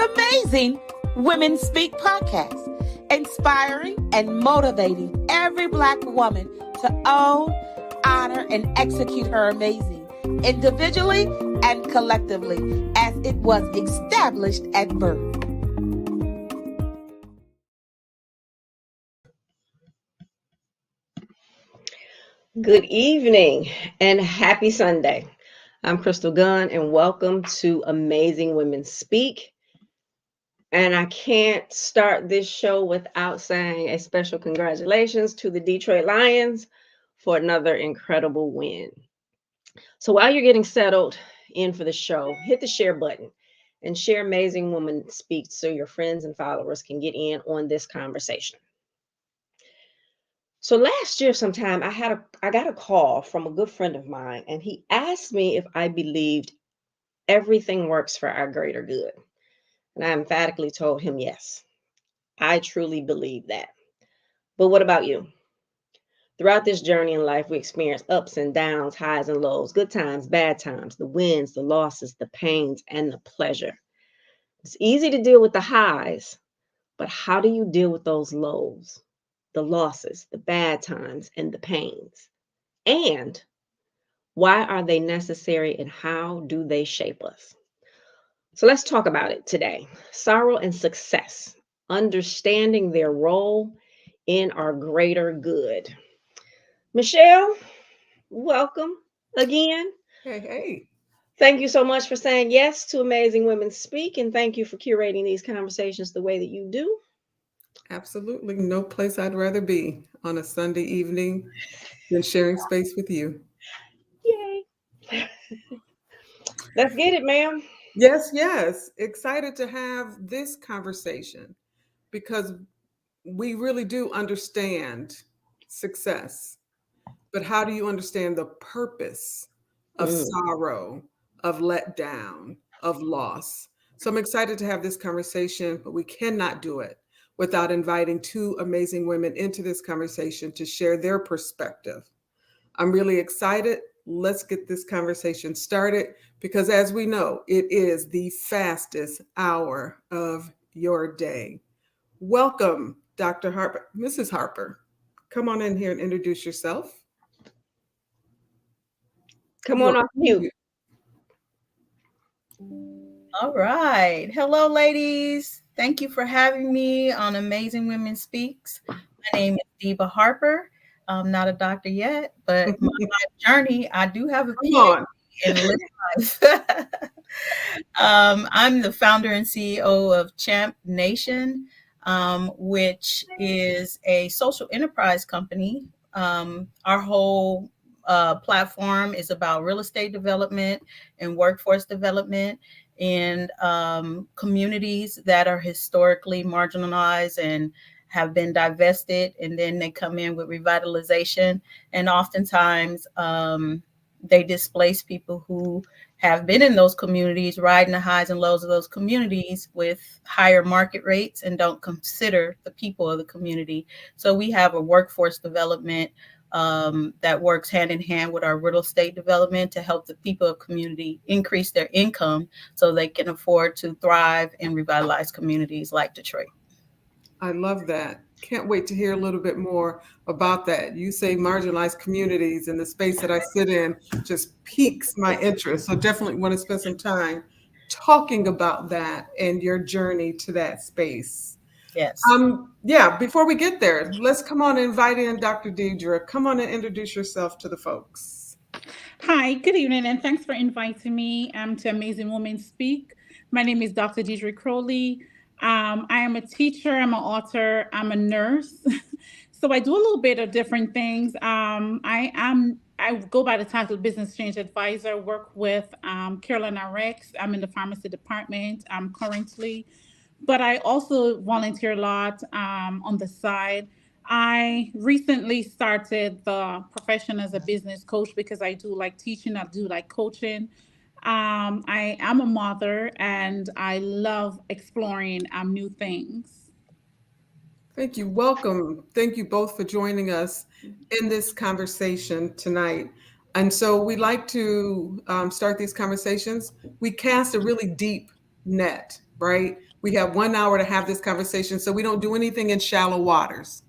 the Amazing Women Speak podcast, inspiring and motivating every Black woman to own, honor, and execute her amazing, individually and collectively, as it was established at birth. Good evening and happy Sunday. I'm Crystal Gunn and welcome to Amazing Women Speak. And I can't start this show without saying a special congratulations to the Detroit Lions for another incredible win. So while you're getting settled in for the show, hit the share button and share Amazing Women Speak so your friends and followers can get in on this conversation. So last year sometime I got a call from a good friend of mine, and he asked me if I believed everything works for our greater good. And I emphatically told him yes. I truly believe that. But what about you? Throughout this journey in life, we experience ups and downs, highs and lows, good times, bad times, the wins, the losses, the pains, and the pleasure. It's easy to deal with the highs, but how do you deal with those lows? The losses, the bad times, and the pains? And why are they necessary and how do they shape us? So let's talk about it today. Sorrow and success, understanding their role in our greater good. Michele, welcome again. Hey. Thank you so much for saying yes to Amazing Women Speak, and thank you for curating these conversations the way that you do. Absolutely. No place I'd rather be on a Sunday evening than sharing space with you. Yay. Let's get it, ma'am. Yes. Excited to have this conversation because we really do understand success. But how do you understand the purpose of sorrow, of letdown, of loss? So I'm excited to have this conversation, but we cannot do it without inviting two amazing women into this conversation to share their perspective. I'm really excited. Let's get this conversation started because, as we know, it is the fastest hour of your day. Welcome, Dr. Harper. Mrs. Harper, come on in here and introduce yourself. Come on off mute. All right. Hello, ladies. Thank you for having me on Amazing Women Speaks. My name is Deba Harper. I'm not a doctor yet, but my life journey, I do have a PhD in life. I'm the founder and CEO of Champ Nation, which is a social enterprise company. Our whole platform is about real estate development and workforce development in communities that are historically marginalized and have been divested, and then they come in with revitalization. And oftentimes they displace people who have been in those communities, riding the highs and lows of those communities with higher market rates and don't consider the people of the community. So we have a workforce development that works hand in hand with our real estate development to help the people of community increase their income so they can afford to thrive and revitalize communities like Detroit. I love that. Can't wait to hear a little bit more about that. You say marginalized communities, and the space that I sit in just piques my interest. So definitely want to spend some time talking about that and your journey to that space. Yes. Before we get there, let's come on and invite in Dr. Deidre. Come on and introduce yourself to the folks. Hi, good evening, and thanks for inviting me to Amazing Women Speak. My name is Dr. Deidre Crowley. I am a teacher, I'm an author, I'm a nurse. So I do a little bit of different things. I go by the title Business Change Advisor, work with Carolina Rex. I'm in the pharmacy department currently, but I also volunteer a lot on the side. I recently started the profession as a business coach because I do like teaching, I do like coaching. I am a mother and I love exploring new things. Thank you. Welcome. Thank you both for joining us in this conversation tonight. And so we like to start these conversations. We cast a really deep net right? We have 1 hour to have this conversation, so we don't do anything in shallow waters.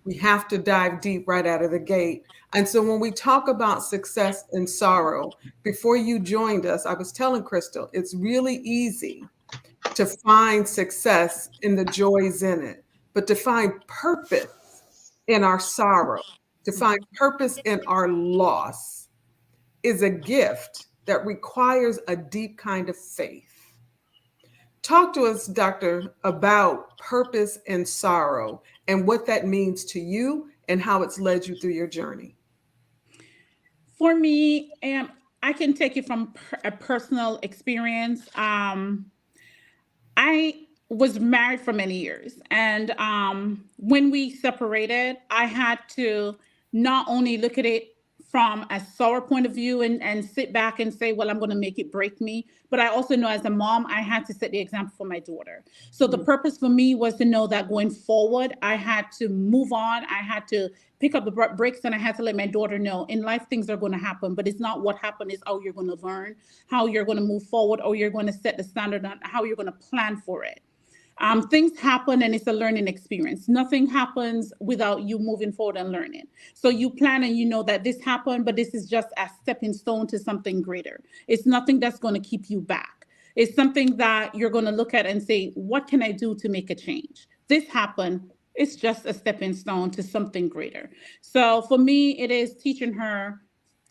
We have to dive deep right out of the gate. And so when we talk about success and sorrow, before you joined us, I was telling Crystal, it's really easy to find success in the joys in it, but to find purpose in our sorrow, to find purpose in our loss is a gift that requires a deep kind of faith. Talk to us, Doctor, about purpose and sorrow and what that means to you and how it's led you through your journey. For me, I can take it from a personal experience. I was married for many years, and when we separated, I had to not only look at it from a sour point of view and sit back and say, well, I'm going to make it break me. But I also know as a mom, I had to set the example for my daughter. So the purpose for me was to know that going forward, I had to move on. I had to pick up the brakes, and I had to let my daughter know in life, things are going to happen, but it's not what happened, it's how you're going to learn, how you're going to move forward, or you're going to set the standard on how you're going to plan for it. Things happen and it's a learning experience. Nothing happens without you moving forward and learning. So you plan and you know that this happened, but this is just a stepping stone to something greater. It's nothing that's going to keep you back. It's something that you're going to look at and say, what can I do to make a change? This happened. It's just a stepping stone to something greater. So for me, it is teaching her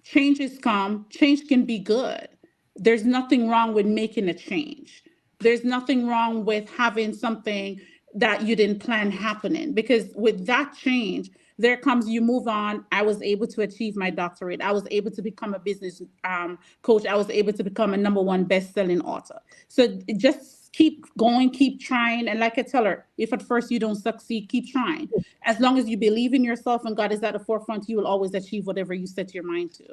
changes come, change can be good. There's nothing wrong with making a change. There's nothing wrong with having something that you didn't plan happening, because with that change, there comes, you move on. I was able to achieve my doctorate. I was able to become a business coach. I was able to become a #1 best-selling author. So just keep going, keep trying. And like I tell her, if at first you don't succeed, keep trying. As long as you believe in yourself and God is at the forefront, you will always achieve whatever you set your mind to.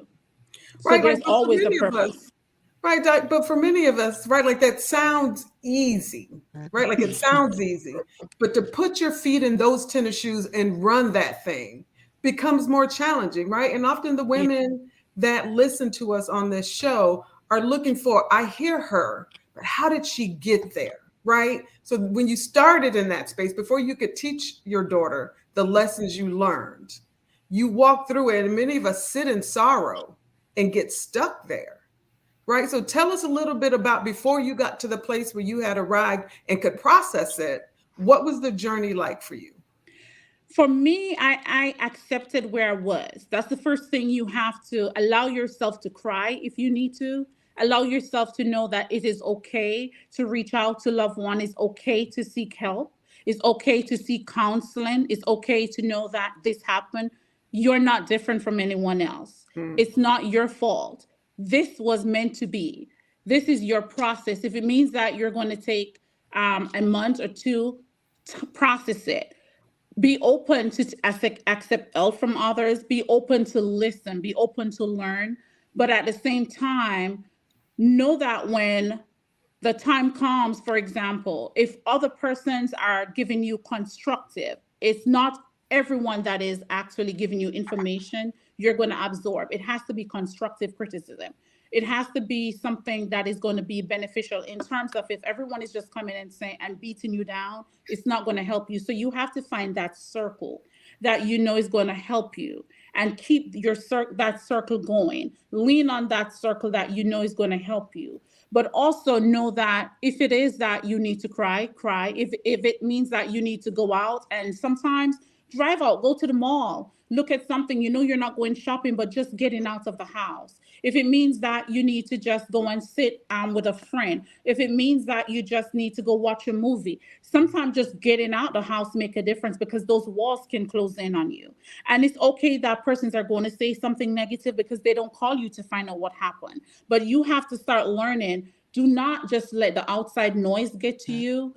So right, there's like, always a purpose. Right, Doc, but for many of us, right, like that sounds easy, right? Like it sounds easy, but to put your feet in those tennis shoes and run that thing becomes more challenging, right? And often the women that listen to us on this show are looking for, I hear her, but how did she get there, right? So when you started in that space, before you could teach your daughter the lessons you learned, you walk through it, and many of us sit in sorrow and get stuck there. Right. So tell us a little bit about before you got to the place where you had arrived and could process it. What was the journey like for you? For me, I accepted where I was. That's the first thing. You have to allow yourself to cry if you need to. Allow yourself to know that it is okay to reach out to loved one. It's okay to seek help. It's okay to seek counseling. It's okay to know that this happened. You're not different from anyone else. It's not your fault. This was meant to be. This is your process. If it means that you're going to take a month or two to process it, be open to accept help from others, be open to listen, be open to learn. But at the same time, know that when the time comes, for example, if other persons are giving you constructive, it's not everyone that is actually giving you information you're going to absorb. It has to be constructive criticism. It has to be something that is going to be beneficial, in terms of if everyone is just coming and saying and beating you down, it's not going to help you. So you have to find that circle that you know is going to help you, and keep your that circle going. Lean on that circle that you know is going to help you. But also know that if it is that you need to cry, cry. If it means that you need to go out, and sometimes drive out, go to the mall, look at something, you know you're not going shopping, but just getting out of the house. If it means that you need to just go and sit with a friend, if it means that you just need to go watch a movie, sometimes just getting out the house make a difference, because those walls can close in on you. And it's okay that persons are going to say something negative, because they don't call you to find out what happened. But you have to start learning. Do not just let the outside noise get to you.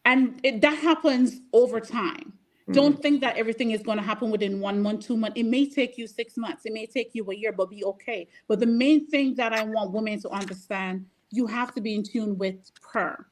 And that happens over time. Don't think that everything is going to happen within 1 month, 2 months. It may take you 6 months. It may take you a year, but be okay. But the main thing that I want women to understand, you have to be in tune with prayer.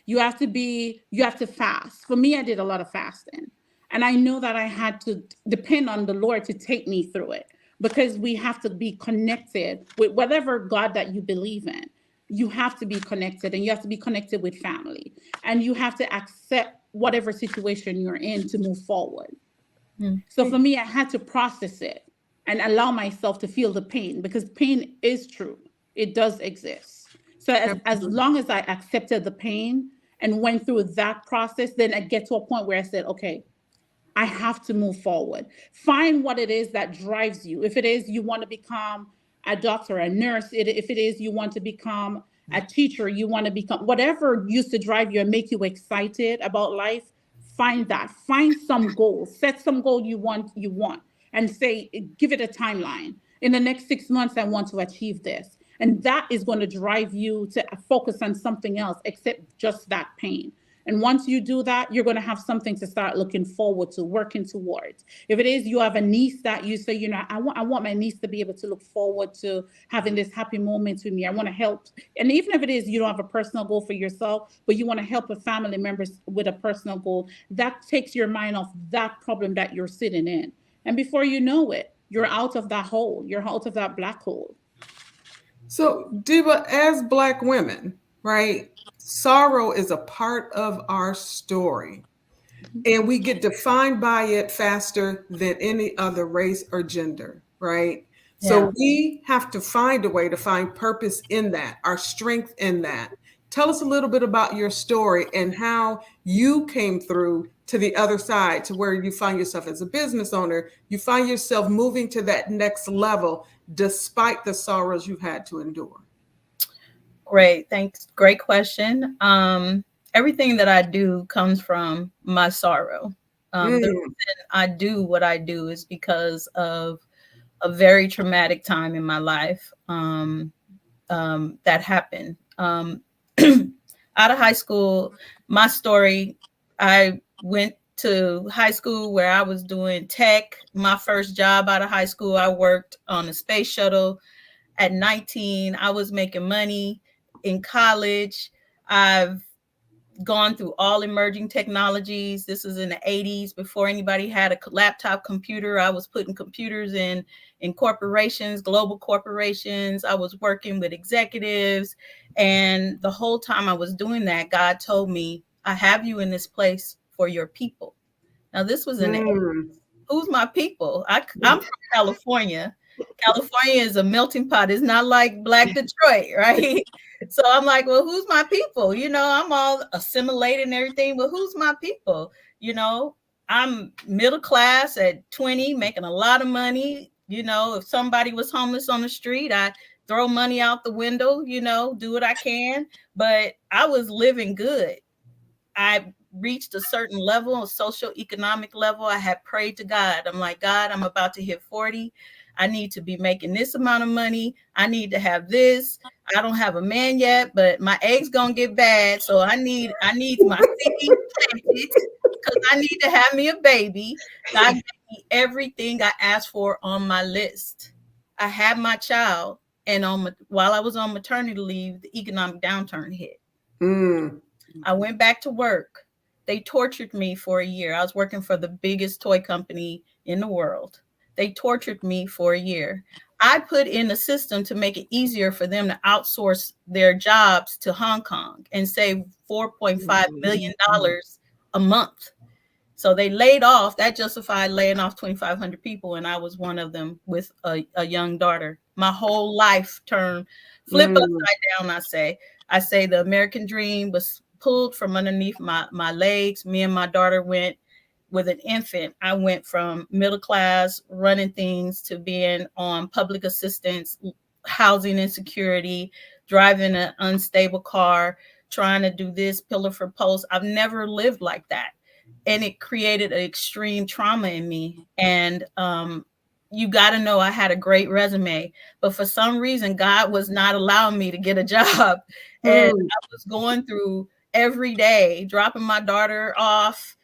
You have to fast. For me, I did a lot of fasting. And I know that I had to depend on the Lord to take me through it, because we have to be connected with whatever God that you believe in. you have to be connected, and you have to be connected with family, and you have to accept whatever situation you're in to move forward. So for me, I had to process it and allow myself to feel the pain, because pain is true. It does exist. So as long as I accepted the pain and went through that process, then I get to a point where I said, okay, I have to move forward. Find what it is that drives you. If it is you want to become a doctor, a nurse, if it is you want to become a teacher, you want to become whatever used to drive you and make you excited about life, find that. Find some goal. Set some goal you want and say, give it a timeline. In the next 6 months, I want to achieve this. And that is going to drive you to focus on something else except just that pain. And once you do that, you're going to have something to start looking forward to, working towards. If it is you have a niece that you say, I want my niece to be able to look forward to having this happy moment with me. I want to help. And even if it is you don't have a personal goal for yourself, but you want to help a family member with a personal goal, that takes your mind off that problem that you're sitting in. And before you know it, you're out of that hole. You're out of that black hole. So, Deba, as Black women, right, sorrow is a part of our story, and we get defined by it faster than any other race or gender, right? Yeah. So we have to find a way to find purpose in that, our strength in that. Tell us a little bit about your story and how you came through to the other side, to where you find yourself as a business owner, you find yourself moving to that next level despite the sorrows you've had to endure. Great. Thanks. Great question. Everything that I do comes from my sorrow. The reason I do what I do is because of a very traumatic time in my life that happened. Out of high school, my story, I went to high school where I was doing tech. My first job out of high school, I worked on a space shuttle. At 19, I was making money. In college, I've gone through all emerging technologies. This was in the 80s, before anybody had a laptop computer. I was putting computers in corporations, global corporations. I was working with executives. And the whole time I was doing that, God told me, I have you in this place for your people. Now, this was in the 80s. Who's my people? I'm from California. California is a melting pot. It's not like Black Detroit, right? So I'm like, well, who's my people? I'm all assimilated and everything, but who's my people? I'm middle class at 20, making a lot of money. If somebody was homeless on the street, I throw money out the window, do what I can. But I was living good. I reached a certain level, a socioeconomic level. I had prayed to God. I'm like, God, I'm about to hit 40. I need to be making this amount of money. I need to have this. I don't have a man yet, but my egg's gonna get bad. So I need my seed planted, because I need to have me a baby. God gave me everything I asked for on my list. I had my child, and while I was on maternity leave, the economic downturn hit. I went back to work. They tortured me for a year. I was working for the biggest toy company in the world. They tortured me for a year. I put in a system to make it easier for them to outsource their jobs to Hong Kong and save $4.5 million a month. So they laid off. That justified laying off 2,500 people. And I was one of them with a young daughter. My whole life turned flip upside down, I say the American dream was pulled from underneath my legs. Me and my daughter went with an infant. I went from middle class, running things, to being on public assistance, housing insecurity, driving an unstable car, trying to do this pillar for post. I've never lived like that. And it created an extreme trauma in me. And you got to know I had a great resume, but for some reason, God was not allowing me to get a job. And I was going through every day, dropping my daughter off,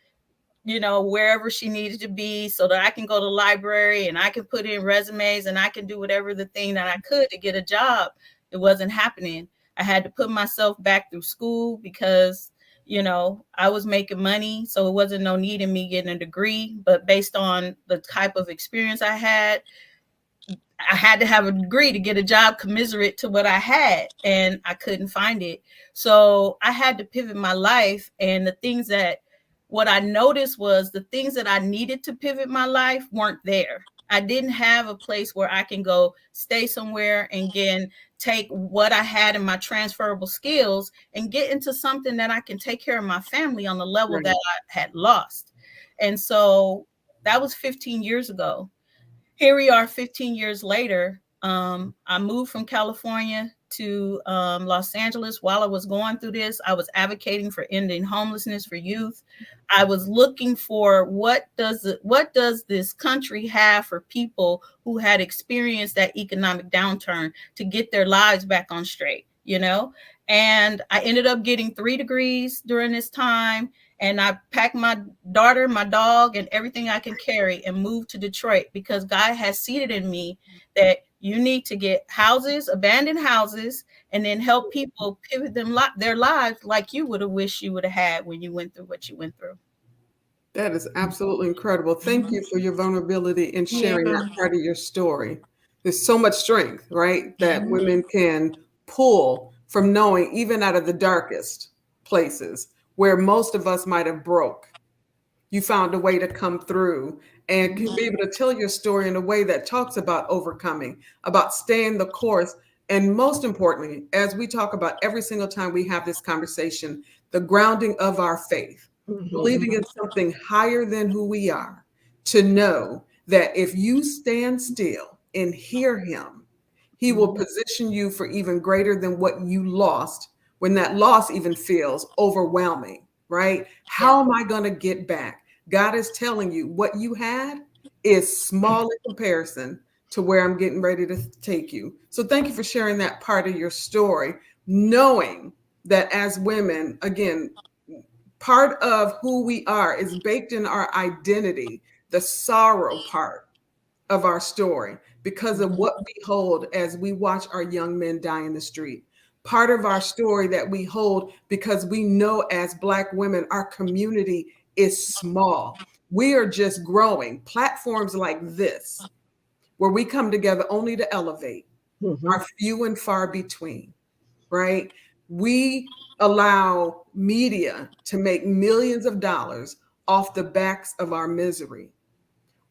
wherever she needed to be, so that I can go to the library and I can put in resumes and I can do whatever the thing that I could to get a job. It wasn't happening. I had to put myself back through school because, I was making money. So it wasn't no need in me getting a degree, but based on the type of experience I had, I had to have a degree to get a job commensurate to what I had, and I couldn't find it. So I had to pivot my life. And what I noticed was the things that I needed to pivot my life weren't there. I didn't have a place where I can go stay somewhere and again take what I had in my transferable skills and get into something that I can take care of my family on the level Right. that I had lost. And so that was 15 years ago. Here we are 15 years later. I moved from California to Los Angeles. While I was going through this, I was advocating for ending homelessness for youth. I was looking for what does this country have for people who had experienced that economic downturn to get their lives back on straight, you know? And I ended up getting 3 degrees during this time. And I packed my daughter, my dog, and everything I can carry and moved to Detroit because God has seeded in me that you need to get houses, abandoned houses, and then help people pivot their lives like you would have wished you would have had when you went through what you went through. That is absolutely incredible. Thank you for your vulnerability in sharing that part of your story. There's so much strength, right, that women can pull from knowing, even out of the darkest places where most of us might have broke. You found a way to come through and can be able to tell your story in a way that talks about overcoming, about staying the course. And most importantly, as we talk about every single time we have this conversation, the grounding of our faith, believing in something higher than who we are, to know that if you stand still and hear him, he will position you for even greater than what you lost when that loss even feels overwhelming, right? How am I going to get back? God is telling you what you had is small in comparison to where I'm getting ready to take you. So thank you for sharing that part of your story, knowing that as women, again, part of who we are is baked in our identity, the sorrow part of our story, because of what we hold as we watch our young men die in the street. Part of our story that we hold because we know as Black women, our community is small. We are just growing. Platforms like this, where we come together only to elevate, are few and far between, right? We allow media to make millions of dollars off the backs of our misery,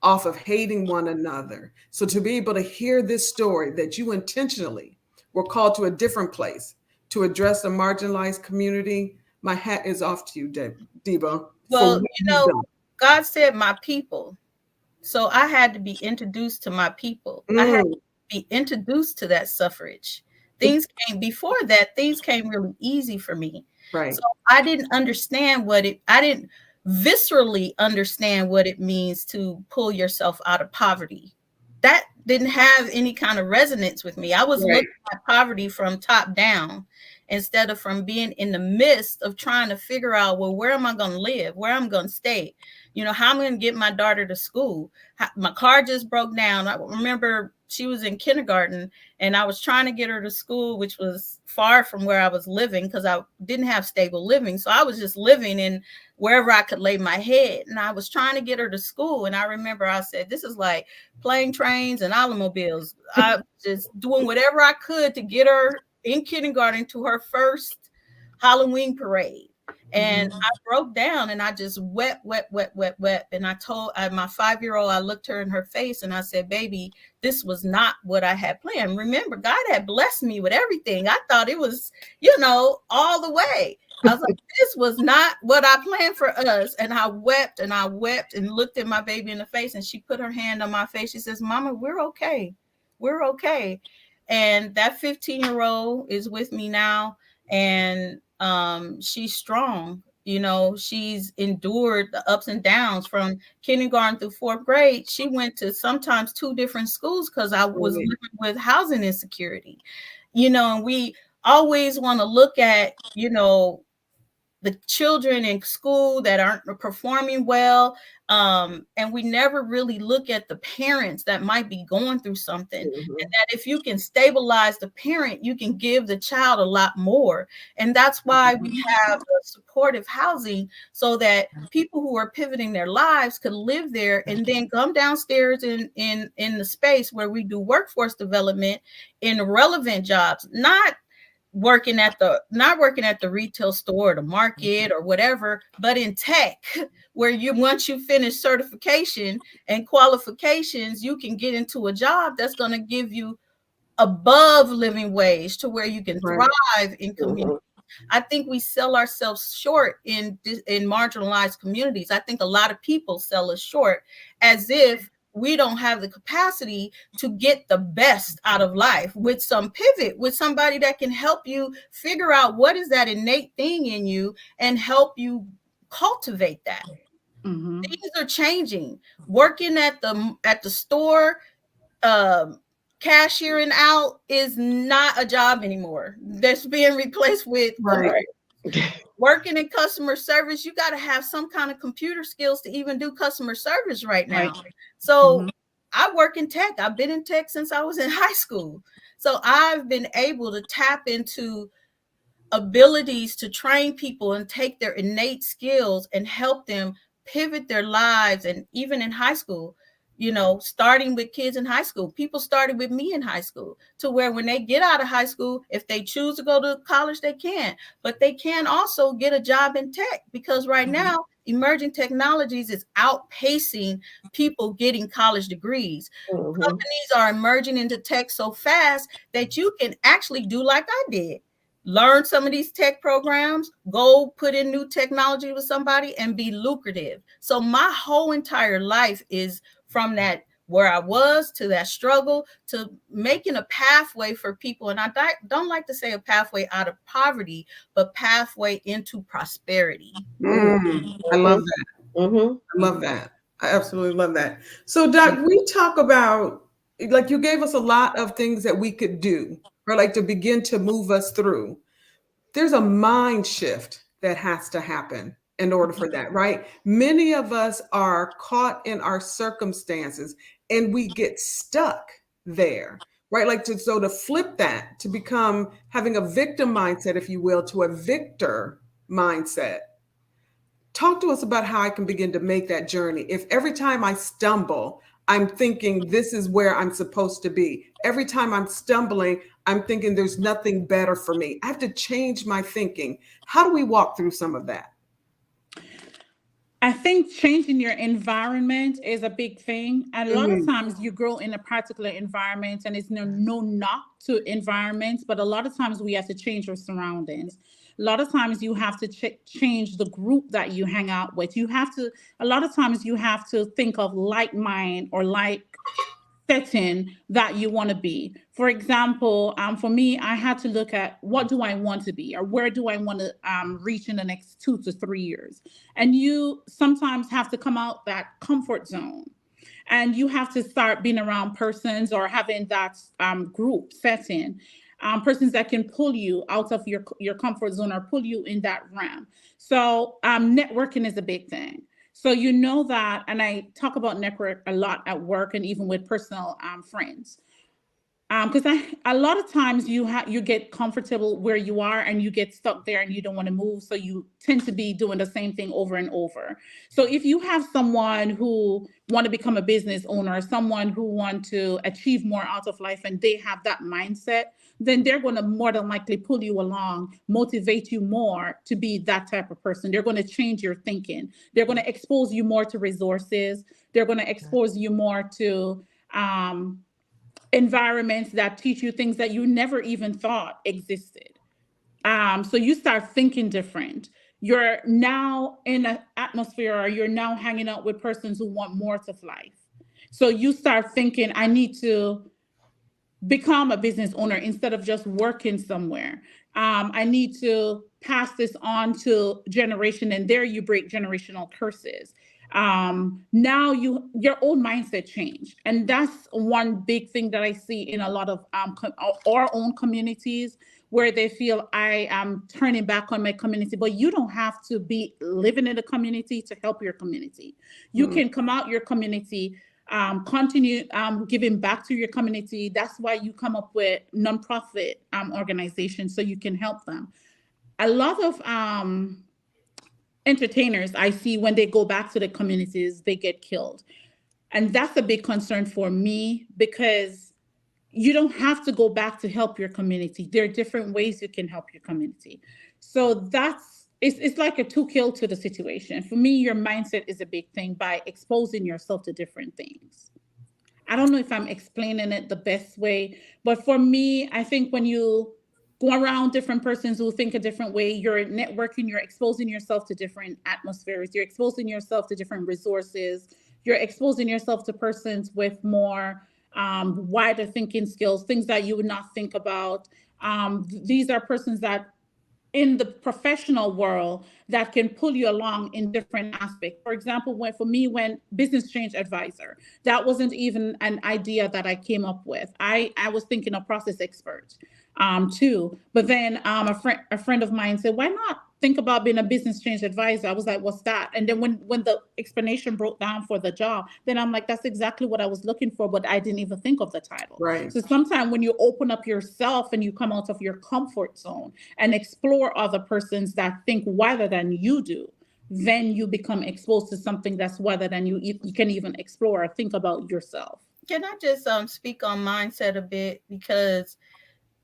off of hating one another. So to be able to hear this story that you intentionally were called to a different place to address a marginalized community, my hat is off to you, Deba. Well, God said my people. So I had to be introduced to my people. I had to be introduced to that suffrage. Things came really easy for me. Right. So I didn't viscerally understand what it means to pull yourself out of poverty. That didn't have any kind of resonance with me. I was looking at poverty from top down instead of from being in the midst of trying to figure out, well, where am I going to live? Where I'm going to stay? You know, how I'm going to get my daughter to school. My car just broke down. I remember she was in kindergarten and I was trying to get her to school, which was far from where I was living because I didn't have stable living. So I was just living in wherever I could lay my head. And I was trying to get her to school. And I remember I said, this is like plane, trains, and automobiles. I was just doing whatever I could to get her in kindergarten to her first Halloween parade. And I broke down and I just wept. And I told my 5-year-old, I looked her in her face and I said, baby, this was not what I had planned. Remember, God had blessed me with everything. I thought it was, all the way. I was like, this was not what I planned for us. And I wept and looked at my baby in the face and she put her hand on my face. She says, Mama, we're okay. We're okay. And that 15-year-old is with me now. And she's strong. She's endured the ups and downs from kindergarten through 4th grade. She went to sometimes 2 different schools because I was living with housing insecurity. And we always want to look at, the children in school that aren't performing well. And we never really look at the parents that might be going through something. Mhm. And that if you can stabilize the parent, you can give the child a lot more. And that's why we have supportive housing, so that people who are pivoting their lives could live there and then come downstairs in the space where we do workforce development in relevant jobs, not working at the retail store or the market or whatever, but in tech, where you, once you finish certification and qualifications, you can get into a job that's going to give you above living wage to where you can Right. thrive in community. I think we sell ourselves short in marginalized communities. I think a lot of people sell us short as if we don't have the capacity to get the best out of life with some pivot, with somebody that can help you figure out what is that innate thing in you and help you cultivate that. Things are changing. Working at the store, cashiering out is not a job anymore. That's being replaced with Right. working in customer service. You got to have some kind of computer skills to even do customer service right now. So I work in tech. I've been in tech since I was in high school. So I've been able to tap into abilities to train people and take their innate skills and help them pivot their lives. And even in high school, starting with kids in high school, people started with me in high school, to where when they get out of high school, if they choose to go to college, they can, but they can also get a job in tech, because right now emerging technologies is outpacing people getting college degrees. Companies are emerging into tech so fast that you can actually do like I did. Learn some of these tech programs, go put in new technology with somebody and be lucrative. So my whole entire life is from that where I was to that struggle to making a pathway for people. And I don't like to say a pathway out of poverty, but pathway into prosperity. I love that. I love that. I absolutely love that. So, Doc, we talk about, like, you gave us a lot of things that we could do, or like to begin to move us through. There's a mind shift that has to happen in order for that, right? Many of us are caught in our circumstances and we get stuck there, right? Like, so to flip that, to become having a victim mindset, if you will, to a victor mindset. Talk to us about how I can begin to make that journey. If every time I stumble, I'm thinking this is where I'm supposed to be. Every time I'm stumbling, I'm thinking there's nothing better for me. I have to change my thinking. How do we walk through some of that? I think changing your environment is a big thing. And a lot of times you grow in a particular environment, and it's no knock to environments, but a lot of times we have to change our surroundings. A lot of times you have to change the group that you hang out with. A lot of times you have to think of like mind or like setting that you want to be. For example, for me, I had to look at what do I want to be, or where do I want to reach in the next 2 to 3 years. And you sometimes have to come out that comfort zone, and you have to start being around persons or having that group setting. Persons that can pull you out of your comfort zone or pull you in that realm. So networking is a big thing. So you know that, and I talk about network a lot at work and even with personal friends. Because a lot of times you get comfortable where you are and you get stuck there and you don't want to move. So you tend to be doing the same thing over and over. So if you have someone who want to become a business owner, someone who want to achieve more out of life, and they have that mindset, then they're going to more than likely pull you along, motivate you more to be that type of person. They're going to change your thinking. They're going to expose you more to resources. They're going to expose you more to environments that teach you things that you never even thought existed. So you start thinking different. You're now in an atmosphere, or you're now hanging out with persons who want more of life. So you start thinking, I need to become a business owner instead of just working somewhere. I need to pass this on to generation, and there you break generational curses. Now your own mindset change, and that's one big thing that I see in a lot of our own communities, where they feel I am turning back on my community. But you don't have to be living in the community to help your community. You Mm. can come out your community, continue giving back to your community. That's why you come up with nonprofit organizations so you can help them. A lot of entertainers I see, when they go back to the communities, they get killed. And that's a big concern for me, because you don't have to go back to help your community. There are different ways you can help your community. So it's like a two kill to the situation. For me, your mindset is a big thing by exposing yourself to different things. I don't know if I'm explaining it the best way, but for me, I think when you go around different persons who think a different way, you're networking, you're exposing yourself to different atmospheres, you're exposing yourself to different resources, you're exposing yourself to persons with more wider thinking skills, things that you would not think about. These are persons that in the professional world that can pull you along in different aspects. For example, when business change advisor, that wasn't even an idea that I came up with. I was thinking a process expert too. But then a friend of mine said, why not think about being a business change advisor? I was like, what's that? And then when the explanation broke down for the job, then I'm like, that's exactly what I was looking for, but I didn't even think of the title. Right. So sometimes when you open up yourself and you come out of your comfort zone and explore other persons that think wider than you do, then you become exposed to something that's wider than you can even explore or think about yourself. Can I just speak on mindset a bit? Because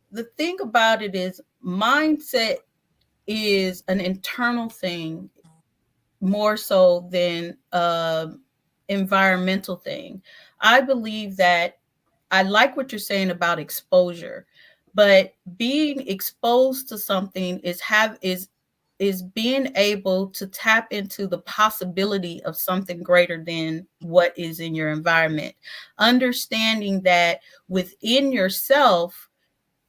the thing about it is, mindset is an internal thing more so than environmental thing. I believe that I like what you're saying about exposure, but being exposed to something is being able to tap into the possibility of something greater than what is in your environment. Understanding that within yourself,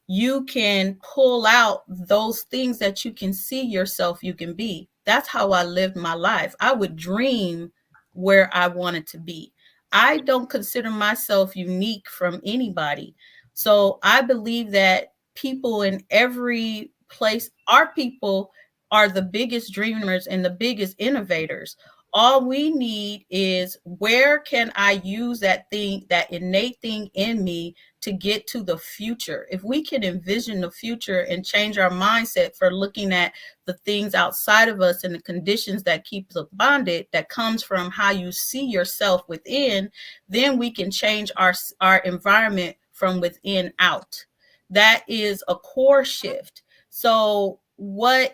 you can pull out those things that you can see yourself you can be. That's how I lived my life. I would dream where I wanted to be. I don't consider myself unique from anybody. So I believe that people in every place, our people are the biggest dreamers and the biggest innovators. All we need is, where can I use that thing, that innate thing in me, to get to the future? If we can envision the future and change our mindset for looking at the things outside of us and the conditions that keep us bonded, that comes from how you see yourself within, then we can change our environment from within out. That is a core shift. So what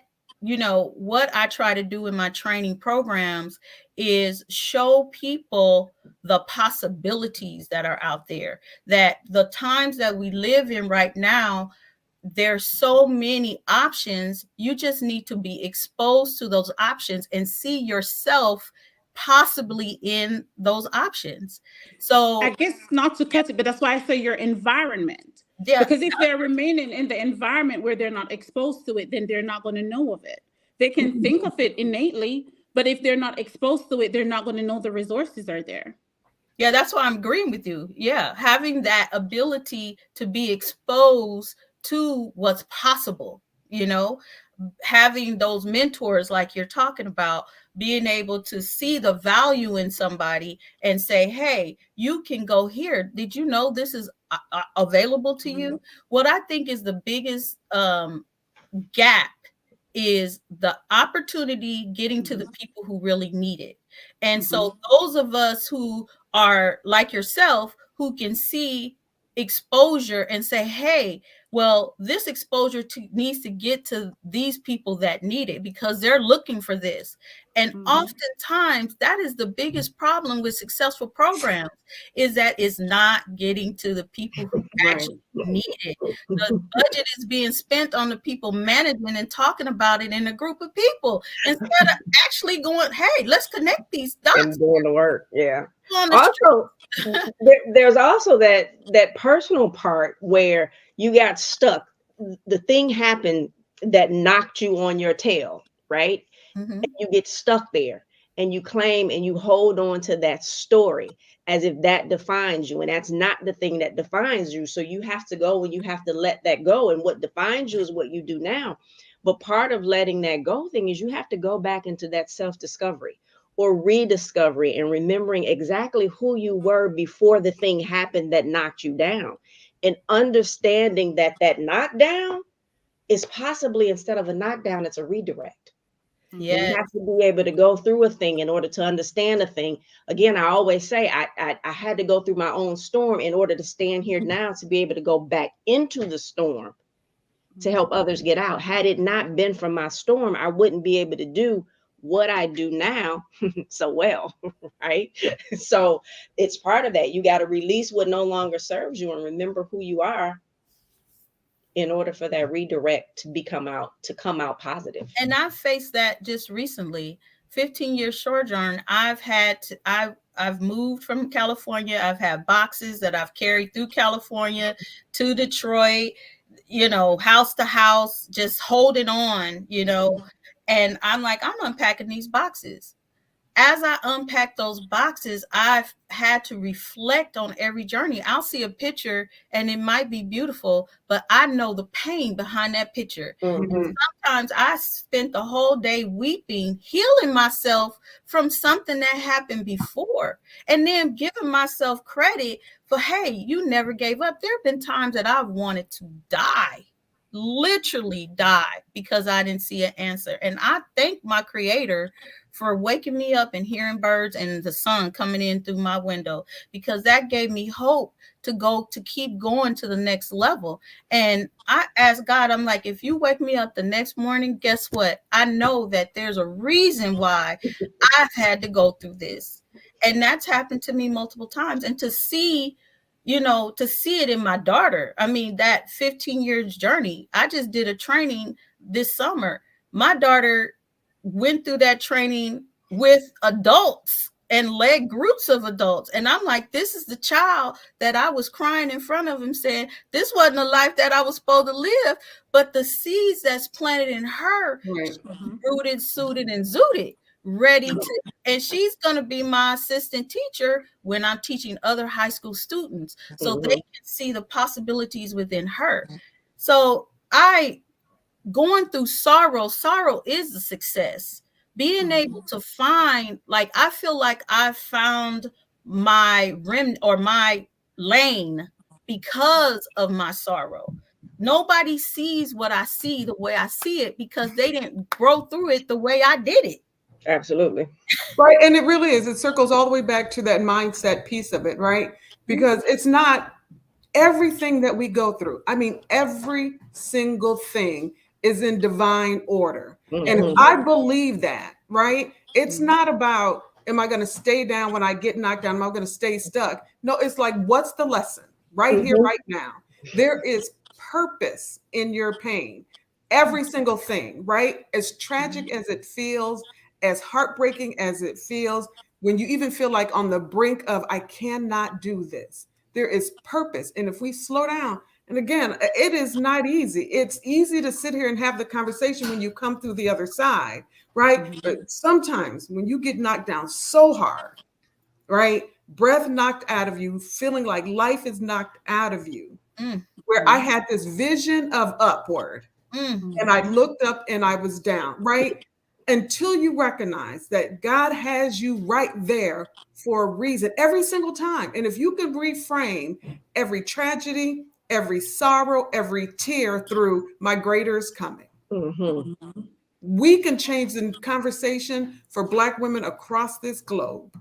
I try to do in my training programs is show people the possibilities that are out there, that the times that we live in right now, there's so many options. You just need to be exposed to those options and see yourself possibly in those options. So I guess not to cut it, but that's why I say your environment. yeah, Because if they're remaining in the environment where they're not exposed to it, then they're not going to know of it. They can think of it innately, but if they're not exposed to it, they're not going to know the resources are there. yeah, that's why I'm agreeing with you. Yeah, having that ability to be exposed to what's possible, having those mentors like you're talking about, being able to see the value in somebody and say, hey, you can go here. Did you know this is available to you? What I think is the biggest gap is the opportunity getting to the people who really need it. And so those of us who are like yourself, who can see exposure and say, hey, well, this exposure needs to get to these people that need it because they're looking for this. And oftentimes that is the biggest problem with successful programs, is that it's not getting to the people who actually need it. The budget is being spent on the people managing and talking about it in a group of people instead of actually going, hey, let's connect these dots And doing the work. Yeah. on the Also, there's also that personal part where you got stuck. The thing happened that knocked you on your tail, right? street. And you get stuck there. and you claim and you hold on to that story as if that defines you. And that's not the thing that defines you. So you have to go and you have to let that go. And what defines you is what you do now. But part of letting that go thing is you have to go back into that self-discovery or rediscovery and remembering exactly who you were before the thing happened that knocked you down. And understanding that that knockdown is possibly, instead of a knockdown, it's a redirect. Yeah. You have to be able to go through a thing in order to understand a thing. Again, I always say I had to go through my own storm in order to stand here now to be able to go back into the storm to help others get out. Had it not been for my storm, I wouldn't be able to do what I do now so well, right? So it's part of that. You got to release what no longer serves you and remember who you are in order for that redirect to come out positive. And I faced that just recently. 15-year sojourn. I've moved from California. I've had boxes that I've carried through California to Detroit, house to house, just holding on, and I'm like, I'm unpacking these boxes. As I unpack those boxes, I've had to reflect on every journey. I'll see a picture and it might be beautiful, but I know the pain behind that picture. Mm-hmm. Sometimes I spent the whole day weeping, healing myself from something that happened before, and then giving myself credit for, hey, you never gave up. There have been times that I've wanted to die, literally die, because I didn't see an answer. And I thank my creator for waking me up and hearing birds and the sun coming in through my window, because that gave me hope to keep going to the next level. And I asked God, I'm like, if you wake me up the next morning, guess what? I know that there's a reason why I've had to go through this. And that's happened to me multiple times. And to see it in my daughter. I mean, that 15 years journey, I just did a training this summer. My daughter went through that training with adults and led groups of adults. And I'm like, this is the child that I was crying in front of him saying, this wasn't a life that I was supposed to live, but the seeds that's planted in her, Right. rooted, suited, and zooted, ready to, and she's going to be my assistant teacher when I'm teaching other high school students, so they can see the possibilities within her. So going through sorrow is a success. Being able to find, like, I feel like I found my rim or my lane because of my sorrow. Nobody sees what I see the way I see it because they didn't grow through it the way I did it. Absolutely. Right. And it really is. It circles all the way back to that mindset piece of it, right? Because it's not everything that we go through. I mean, every single thing is in divine order. Mm-hmm. And if I believe that, right? It's not about, am I going to stay down when I get knocked down? Am I going to stay stuck? No, it's like, what's the lesson right here, right now? There is purpose in your pain. Every single thing, right? As tragic as it feels, as heartbreaking as it feels, when you even feel like on the brink of, I cannot do this, there is purpose. And if we slow down, and again, it is not easy. It's easy to sit here and have the conversation when you come through the other side, right? But sometimes when you get knocked down so hard, right? Breath knocked out of you, feeling like life is knocked out of you, where I had this vision of upward and I looked up and I was down, right? Until you recognize that God has you right there for a reason every single time. And if you can reframe every tragedy, every sorrow, every tear through my greater is coming, we can change the conversation for Black women across this globe.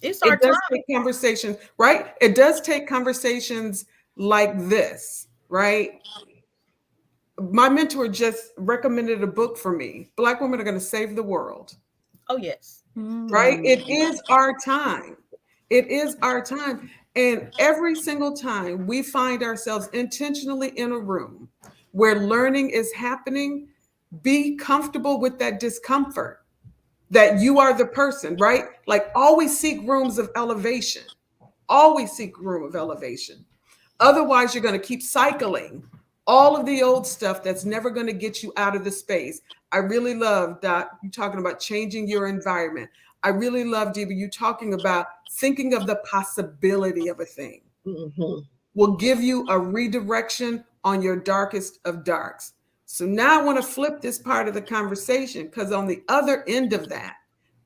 It's our It does time. take conversations, right? It does take conversations like this, right? My mentor just recommended a book for me. Black women are going to save the world. Oh, yes. Right? It is our time. It is our time. And every single time we find ourselves intentionally in a room where learning is happening, be comfortable with that discomfort, that you are the person, right? Like, always seek rooms of elevation. Always seek room of elevation. Otherwise, you're going to keep cycling All of the old stuff that's never going to get you out of the space. I really love that you talking about changing your environment. I really love, Deba, you talking about thinking of the possibility of a thing Mhm. will give you a redirection on your darkest of darks. So now I want to flip this part of the conversation, because on the other end of that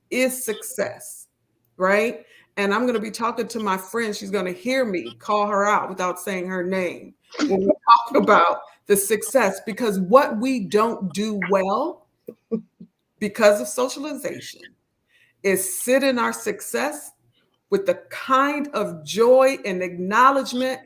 is success, right? And I'm going to be talking to my friend. She's going to hear me call her out without saying her name when we talk about the success, because what we don't do well because of socialization is sit in our success with the kind of joy and acknowledgement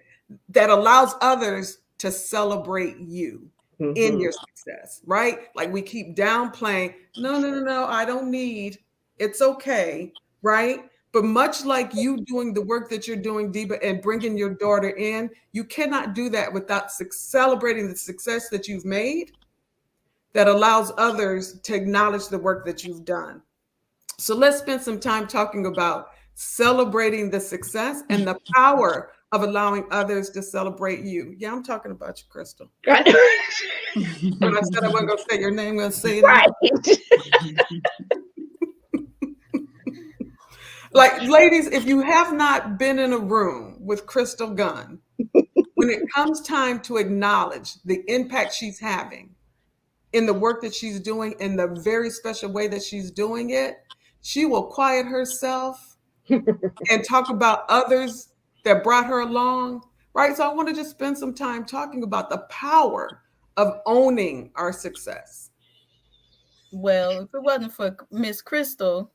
that allows others to celebrate you in Mhm. your success, right? Like we keep downplaying, no, no, no, no, I don't need, it's okay, right? But much like you doing the work that you're doing, Deba, and bringing your daughter in, you cannot do that without celebrating the success that you've made that allows others to acknowledge the work that you've done. So let's spend some time talking about celebrating the success and the power of allowing others to celebrate you. Yeah, I'm talking about you, Crystal. Right. When I said I wasn't going to say your name, I'm going to say it Right. anyway. Like, ladies, if you have not been in a room with Crystal Gunn, when it comes time to acknowledge the impact she's having in the work that she's doing in the very special way that she's doing it, she will quiet herself and talk about others that brought her along, right? So I want to just spend some time talking about the power of owning our success. Well, if it wasn't for Miss Crystal,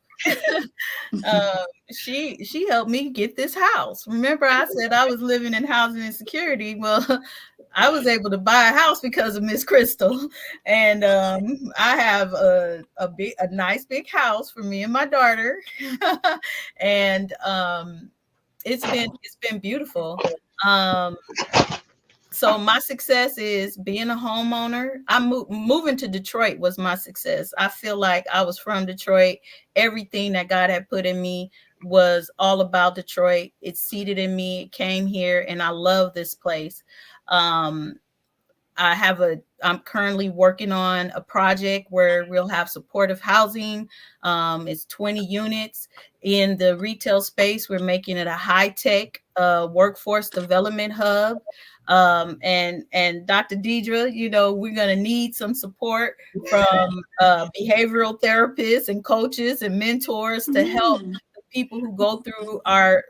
she helped me get this house. Remember, I said I was living in housing insecurity. Well, I was able to buy a house because of Miss Crystal, and I have a nice big house for me and my daughter, and it's been beautiful. Um, so my success is being a homeowner. Moving to Detroit was my success. I feel like I was from Detroit. Everything that God had put in me was all about Detroit. It seeded in me. It came here, and I love this place. Um, I'm currently working on a project where we'll have supportive housing. It's 20 units in the retail space. We're making it a high-tech workforce development hub. And Dr. Deidre, we're going to need some support from behavioral therapists and coaches and mentors to help the people who go through our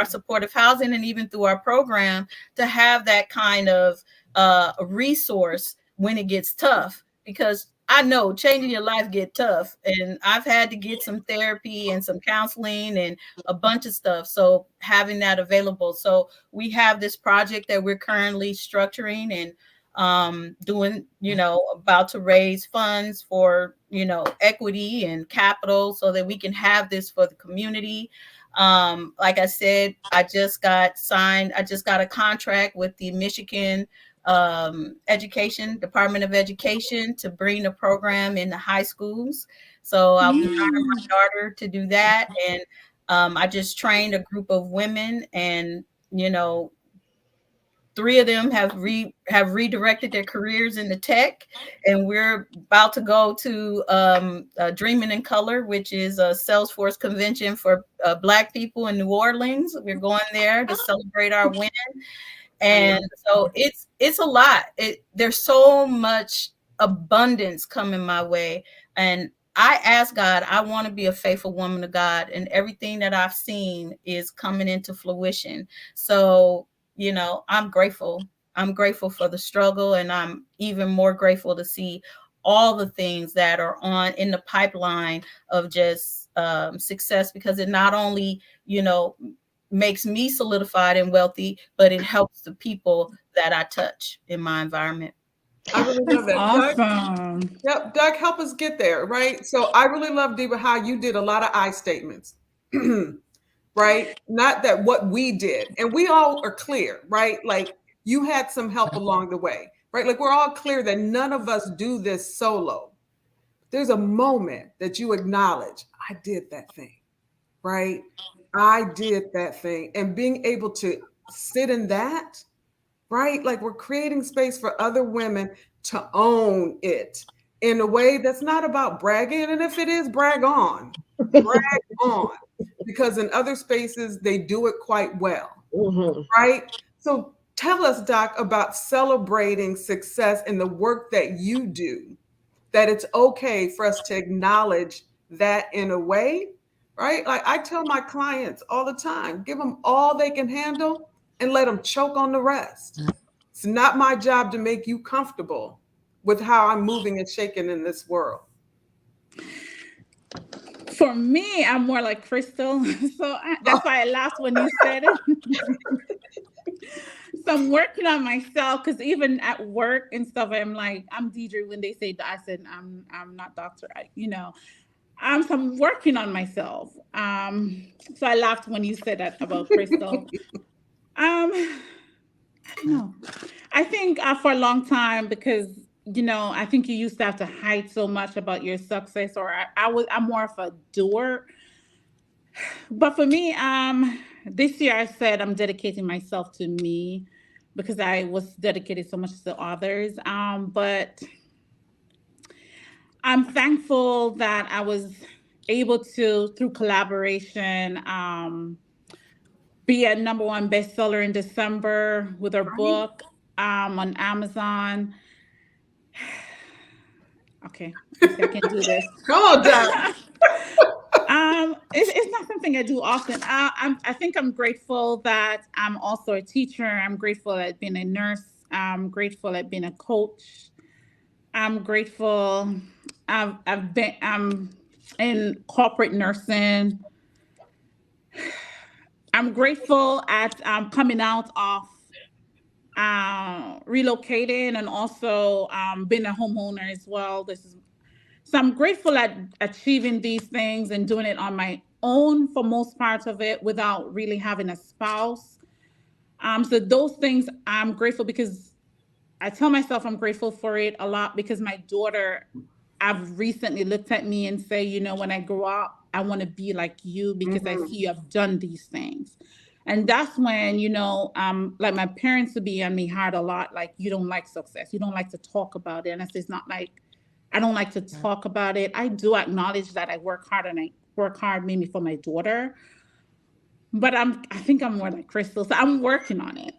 supportive housing and even through our program to have that kind of a resource when it gets tough, because I know changing your life get tough, and I've had to get some therapy and some counseling and a bunch of stuff. So having that available. So we have this project that we're currently structuring and doing, about to raise funds for, equity and capital so that we can have this for the community. Like I said, I just got a contract with the Michigan Department of Education to bring the program into high schools. So I'll be hiring my daughter to do that. And I just trained a group of women, and, 3 of them have redirected their careers into tech, and we're about to go to Dreaming in Color, which is a Salesforce convention for Black people in New Orleans. We're going there to celebrate our win. And so it's a lot. There's so much abundance coming my way, and I ask God, I want to be a faithful woman of God, and everything that I've seen is coming into fruition. So, I'm grateful. I'm grateful for the struggle, and I'm even more grateful to see all the things that are in the pipeline of just success, because it not only, makes me solidified and wealthy, but it helps the people that I touch in my environment. I really love that. Awesome. Doug, yep, Doug, help us get there, right? So I really love, Deba, how you did a lot of I statements, right? Not that what we did, and we all are clear, right? Like you had some help along the way, right? Like we're all clear that none of us do this solo. There's a moment that you acknowledge, I did that thing, right? I did that thing. And being able to sit in that right? Like we're creating space for other women to own it in a way that's not about bragging. And if it is, brag on, brag on, because in other spaces, they do it quite well, Mhm. right? So tell us, Doc, about celebrating success in the work that you do, that it's okay for us to acknowledge that in a way, right? Like I tell my clients all the time, give them all they can handle and let them choke on the rest. It's not my job to make you comfortable with how I'm moving and shaking in this world. For me, I'm more like Crystal. That's why I laughed when you said it. So I'm working on myself because even at work and stuff, I'm like, I'm Deidre. When they say that, I said I'm not doctor. So I'm working on myself. So I laughed when you said that about Crystal. I don't know. I think for a long time because I think you used to have to hide so much about your success, or I'm more of a doer. But for me, this year I said I'm dedicating myself to me because I was dedicated so much to others. But I'm thankful that I was able to, through collaboration, be a number one bestseller in December with our Right? book on Amazon. Okay, I see I can do this. Come on, Doc. It's not something I do often. I think I'm grateful that I'm also a teacher. I'm grateful at being a nurse. I'm grateful at being a coach. I'm grateful. I've been. I'm in corporate nursing. I'm grateful at coming out of relocating and also being a homeowner as well. So I'm grateful at achieving these things and doing it on my own for most parts of it without really having a spouse. So those things I'm grateful because I tell myself I'm grateful for it a lot because my daughter, I've recently looked at me and say, when I grow up, I want to be like you because I Mhm. see you have done these things. And that's when, like my parents would be on me hard a lot, like, you don't like success. You don't like to talk about it. And I say, it's not like I don't like to talk about it. I do acknowledge that I work hard and I work hard maybe for my daughter. But I think I'm more like Crystal. So I'm working on it.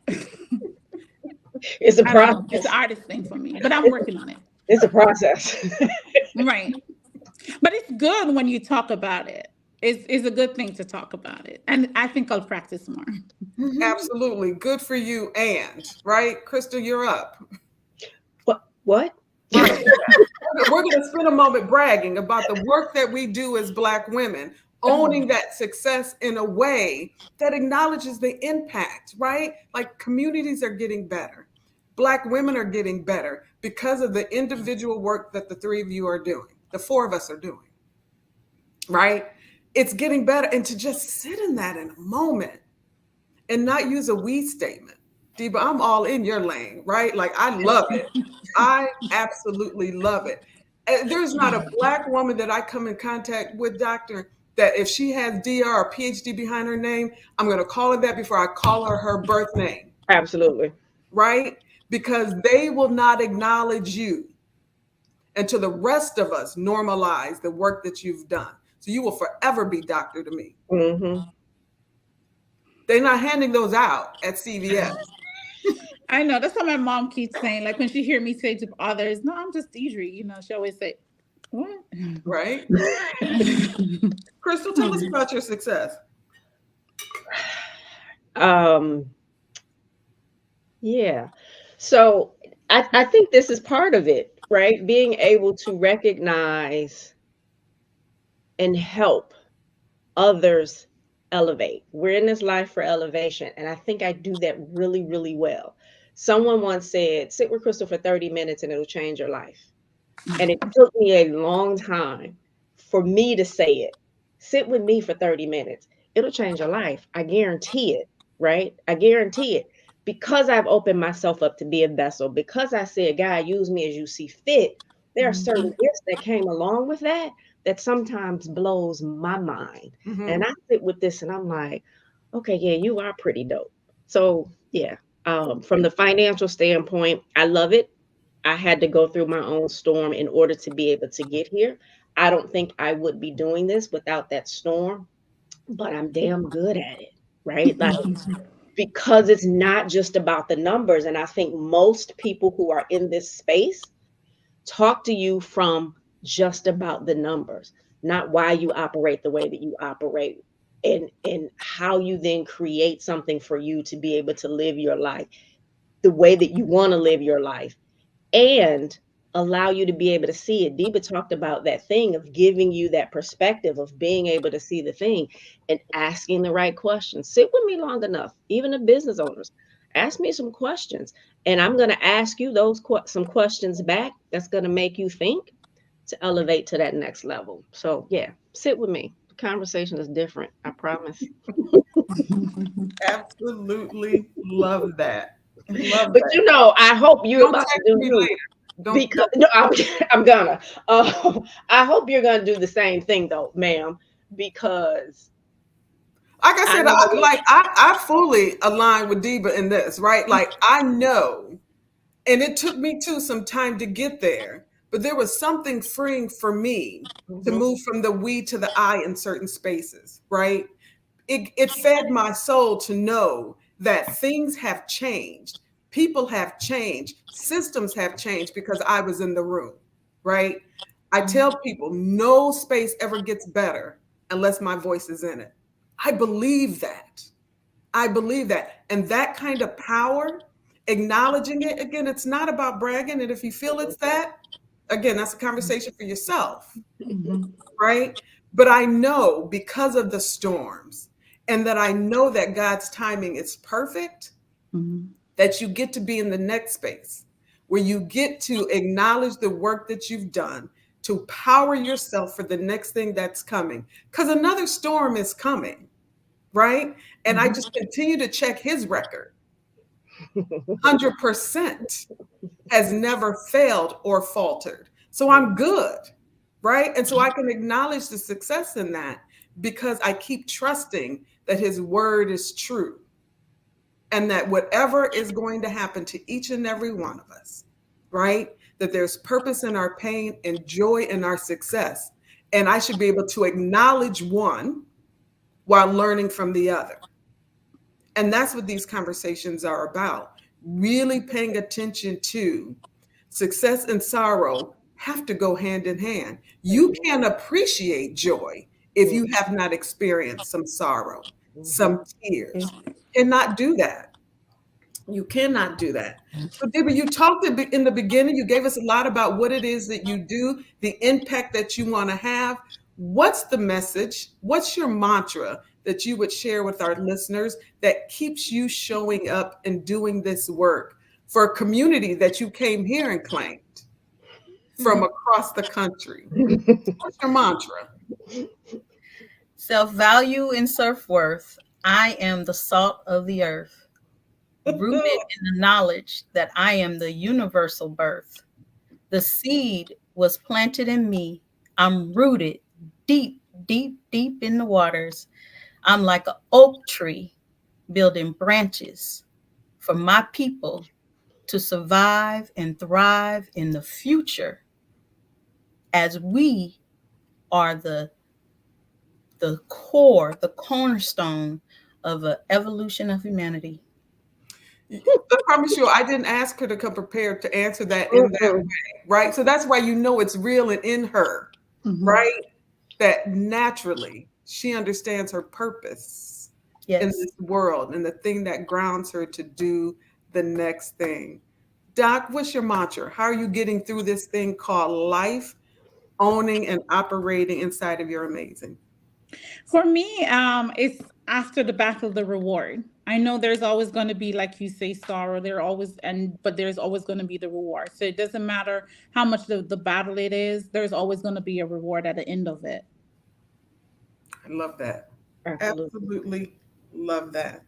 It's a I don't know. It's an process. artist thing for me, but I'm working on it. It's a process. Right. But it's good when you talk about it. It's a good thing to talk about it. And I think I'll practice more. Absolutely. Good for you. And, right? Crystal, you're up. What? Right. We're going to spend a moment bragging about the work that we do as Black women, owning that success in a way that acknowledges the impact, right? Like communities are getting better. Black women are getting better because of the individual work that the three of you are doing, the four of us are doing, right? It's getting better. And to just sit in that in a moment and not use a we statement. Deba, I'm all in your lane, right? Like I love it. I absolutely love it. And there's not a Black woman that I come in contact with, doctor, that if she has DR or PhD behind her name, I'm going to call her that before I call her her birth name, Absolutely. right? Because they will not acknowledge you until the rest of us normalize the work that you've done. So you will forever be doctor to me. Hmm. They're not handing those out at CVS. I know. That's what my mom keeps saying. Like when she hear me say to others, no, I'm just Deidre. She always say, what? Right? Crystal, tell us about your success. um, yeah. So I think this is part of it, right? Being able to recognize and help others elevate. We're in this life for elevation. And I think I do that really, really well. Someone once said, sit with Crystal for 30 minutes and it'll change your life. And it took me a long time for me to say it. Sit with me for 30 minutes. It'll change your life. I guarantee it, right? I guarantee it. Because I've opened myself up to be a vessel, because I said, God, use me as you see fit, there are certain gifts that came along with that that sometimes blows my mind. Mm-hmm. And I sit with this and I'm like, okay, yeah, you are pretty dope. So, yeah, From the financial standpoint, I love it. I had to go through my own storm in order to be able to get here. I don't think I would be doing this without that storm, but I'm damn good at it, right? Like, because it's not just about the numbers. And I think most people who are in this space talk to you from just about the numbers, not why you operate the way that you operate, and how you then create something for you to be able to live your life the way that you want to live your life, and allow you to be able to see it. Deba talked about that thing of giving you that perspective of being able to see the thing and asking the right questions. Sit with me long enough, even the business owners. Ask me some questions, and I'm going to ask you some questions back that's going to make you think to elevate to that next level. So, yeah, sit with me. The conversation is different, I promise. Absolutely love that. Love But that. I hope you're Don't about to text do me too. later. Because no, I'm gonna. I hope you're gonna do the same thing though, ma'am, because like I I said, know it. I fully align with Deba in this, right? Like I know, and it took me too some time to get there, but there was something freeing for me to Mhm. move from the we to the I in certain spaces, right? It fed my soul to know that things have changed, people have changed, systems have changed because I was in the room, right? I tell people no space ever gets better unless my voice is in it. I believe that. I believe that. And that kind of power, acknowledging it, again, it's not about bragging. And if you feel it's that, again, that's a conversation for yourself, right? But I know because of the storms and that I know that God's timing is perfect, that you get to be in the next space where you get to acknowledge the work that you've done to power yourself for the next thing that's coming. Because another storm is coming, right? And I just continue to check his record. 100% has never failed or faltered. So I'm good, right? And so I can acknowledge the success in that because I keep trusting that his word is true and that whatever is going to happen to each and every one of us, right? That there's purpose in our pain and joy in our success. And I should be able to acknowledge one while learning from the other. And that's what these conversations are about. Really paying attention to success and sorrow have to go hand in hand. You can appreciate joy if you have not experienced some sorrow, some tears. You cannot do that. You cannot do that. So, Deborah, you talked in the beginning, you gave us a lot about what it is that you do, the impact that you want to have. What's the message? What's your mantra that you would share with our listeners that keeps you showing up and doing this work for a community that you came here and claimed from across the country? What's your mantra? Self-value and self-worth. I am the salt of the earth, rooted in the knowledge that I am the universal birth. The seed was planted in me. I'm rooted deep, deep, deep in the waters. I'm like an oak tree building branches for my people to survive and thrive in the future as we are the core, the cornerstone of an evolution of humanity. I promise you, I didn't ask her to come prepared to answer that in that way, right? So that's why you know it's real and in her, right? That naturally she understands her purpose in this world and the thing that grounds her to do the next thing. Doc, what's your mantra? How are you getting through this thing called life, owning and operating inside of your amazing? For me, it's after the battle, the reward. I know there's always going to be, like you say, sorrow. But there's always going to be the reward. So it doesn't matter how much the battle it is. There's always going to be a reward at the end of it. I love that. Absolutely. Absolutely love that.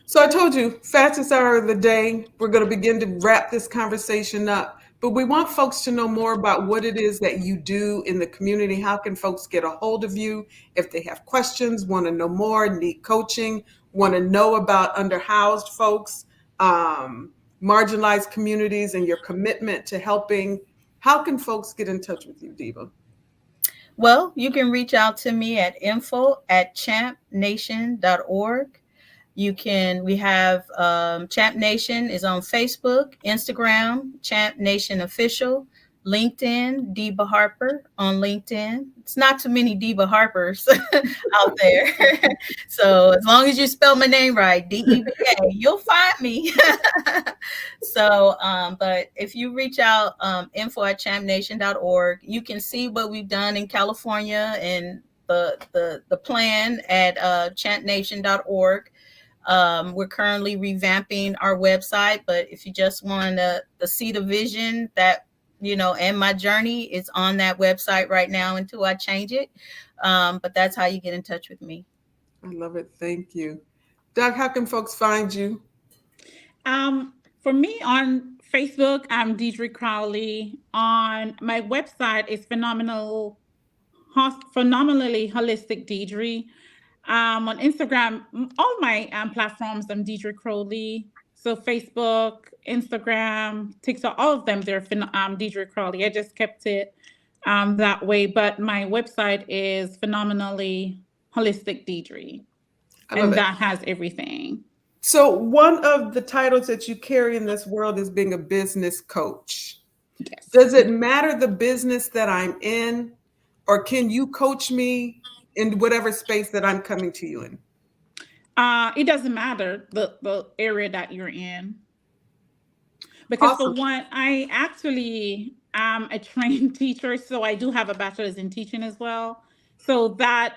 So I told you, fastest hour of the day, we're going to begin to wrap this conversation up. But we want folks to know more about what it is that you do in the community. How can folks get a hold of you if they have questions, want to know more, need coaching, want to know about underhoused folks? marginalized communities and your commitment to helping. How can folks get in touch with you, Deba? Well, you can reach out to me at info@champnation.org. We have Champ Nation is on Facebook, Instagram, Champ Nation Official, LinkedIn, Deba Harper on LinkedIn. It's not too many Deba Harpers out there. So as long as you spell my name right, Deba, you'll find me. So, but if you reach out, info@champnation.org, you can see what we've done in California and the plan at champnation.org. We're currently revamping our website, but if you just want to see the vision that, and my journey, is on that website right now until I change it. But that's how you get in touch with me. I love it. Thank you. Doug, how can folks find you? For me on Facebook, I'm Deidre Crowley. On my website is phenomenally holistic Deidre. On Instagram, all my platforms, I'm Deidre Crowley. So Facebook, Instagram, TikTok, all of them, they're Deidre Crowley. I just kept it that way. But my website is phenomenally holistic Deidre. And that has everything. So one of the titles that you carry in this world is being a business coach. Yes. Does it matter the business that I'm in, or can you coach me in whatever space that I'm coming to you in? It doesn't matter the area that you're in. Because Awesome. for one, I actually am a trained teacher, so I do have a bachelor's in teaching as well. So that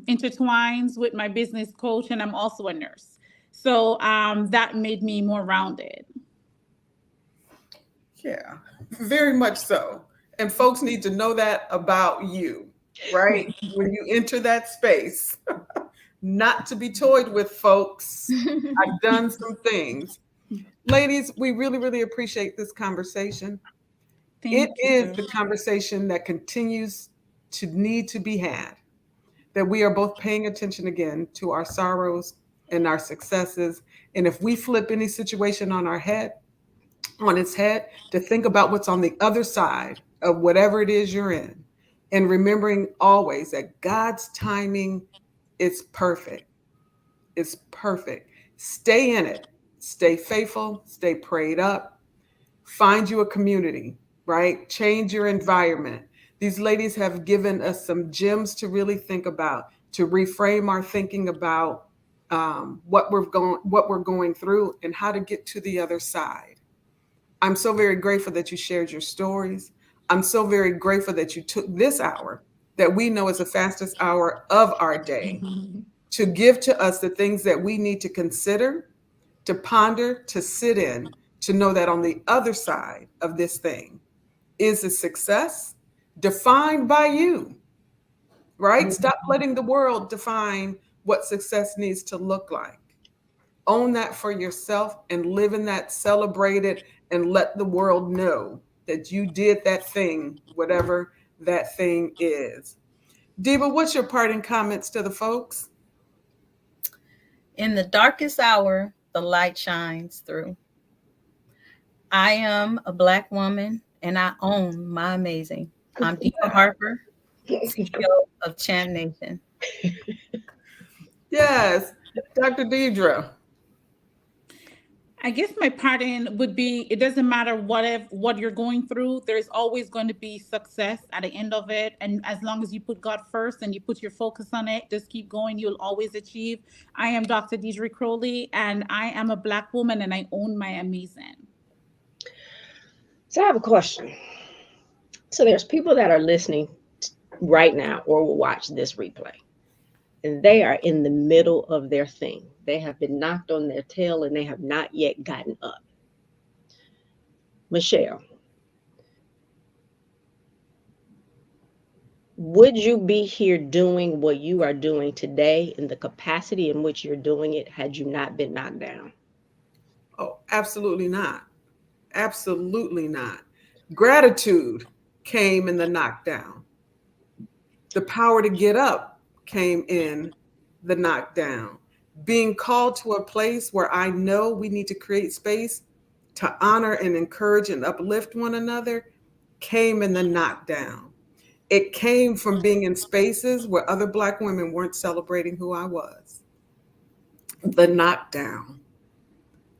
intertwines with my business coach, and I'm also a nurse. So that made me more rounded. Yeah, very much so. And folks need to know that about you, right? When you enter that space, not to be toyed with, folks. I've done some things. Ladies, we really, really appreciate this conversation. It is the conversation that continues to need to be had, that we are both paying attention again to our sorrows and our successes. And if we flip any situation on its head, to think about what's on the other side of whatever it is you're in, and remembering always that God's timing is perfect. It's perfect. Stay in it. Stay faithful. Stay prayed up. Find you a community, right? Change your environment. These ladies have given us some gems to really think about, to reframe our thinking about what we're going through and how to get to the other side. I'm so very grateful that you shared your stories. I'm so very grateful that you took this hour that we know is the fastest hour of our day to give to us the things that we need to consider, to ponder, to sit in, to know that on the other side of this thing is a success defined by you, right? Stop letting the world define what success needs to look like. Own that for yourself and live in that, celebrate it, and let the world know that you did that thing, whatever that thing is. Deba, what's your parting comments to the folks? In the darkest hour, the light shines through. I am a Black woman and I own my amazing. I'm Deba Harper, CEO of Champ Nation. Yes, Dr. Deidre. I guess my parting would be, it doesn't matter what you're going through, there's always going to be success at the end of it. And as long as you put God first and you put your focus on it, just keep going, you'll always achieve. I am Dr. Deidre Crowley, and I am a Black woman and I own my amazing. So I have a question. So there's people that are listening right now or will watch this replay, and they are in the middle of their thing. They have been knocked on their tail and they have not yet gotten up. Michele, would you be here doing what you are doing today in the capacity in which you're doing it had you not been knocked down? Oh, absolutely not. Absolutely not. Gratitude came in the knockdown. The power to get up came in the knockdown. Being called to a place where I know we need to create space to honor and encourage and uplift one another came in the knockdown. It came from being in spaces where other Black women weren't celebrating who I was. The knockdown.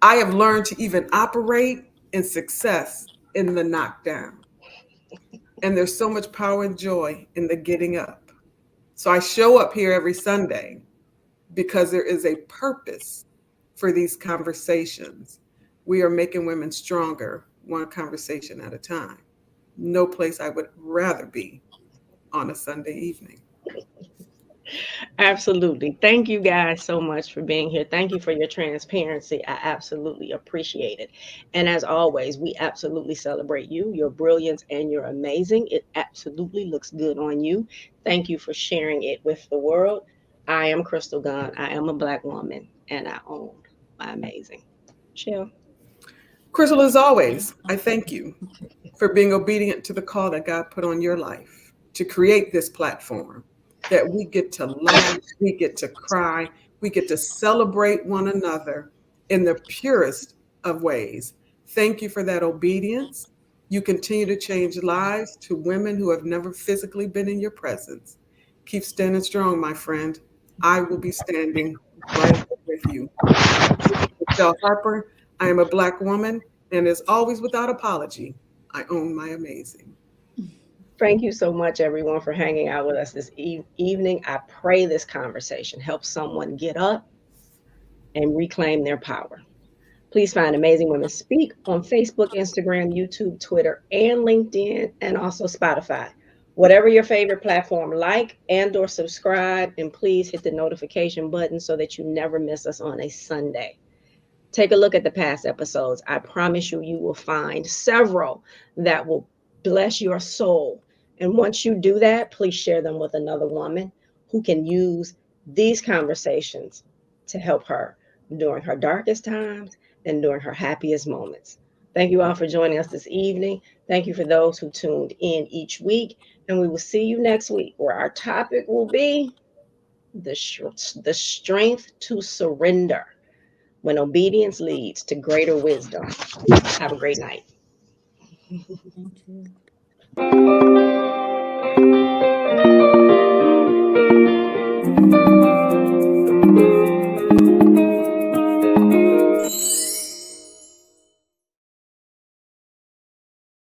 I have learned to even operate in success in the knockdown. And there's so much power and joy in the getting up. So I show up here every Sunday because there is a purpose for these conversations. We are making women stronger, one conversation at a time. No place I would rather be on a Sunday evening. Absolutely. Thank you guys so much for being here. Thank you for your transparency. I absolutely appreciate it. And as always, we absolutely celebrate you, your brilliance, and your amazing. It absolutely looks good on you. Thank you for sharing it with the world. I am Crystal Gunn. I am a Black woman, and I own my amazing. Michele. Crystal, as always, I thank you for being obedient to the call that God put on your life to create this platform that we get to laugh, we get to cry, we get to celebrate one another in the purest of ways. Thank you for that obedience. You continue to change lives to women who have never physically been in your presence. Keep standing strong, my friend. I will be standing right with you. Michele Harper, I am a Black woman, and as always, without apology, I own my amazing. Thank you so much, everyone, for hanging out with us this evening. I pray this conversation helps someone get up and reclaim their power. Please find Amazing Women Speak on Facebook, Instagram, YouTube, Twitter, and LinkedIn, and also Spotify. Whatever your favorite platform, like and or subscribe, and please hit the notification button so that you never miss us on a Sunday. Take a look at the past episodes. I promise you, you will find several that will bless your soul. And once you do that, please share them with another woman who can use these conversations to help her during her darkest times and during her happiest moments. Thank you all for joining us this evening. Thank you for those who tuned in each week. And we will see you next week, where our topic will be the strength to surrender when obedience leads to greater wisdom. Have a great night. Thank you.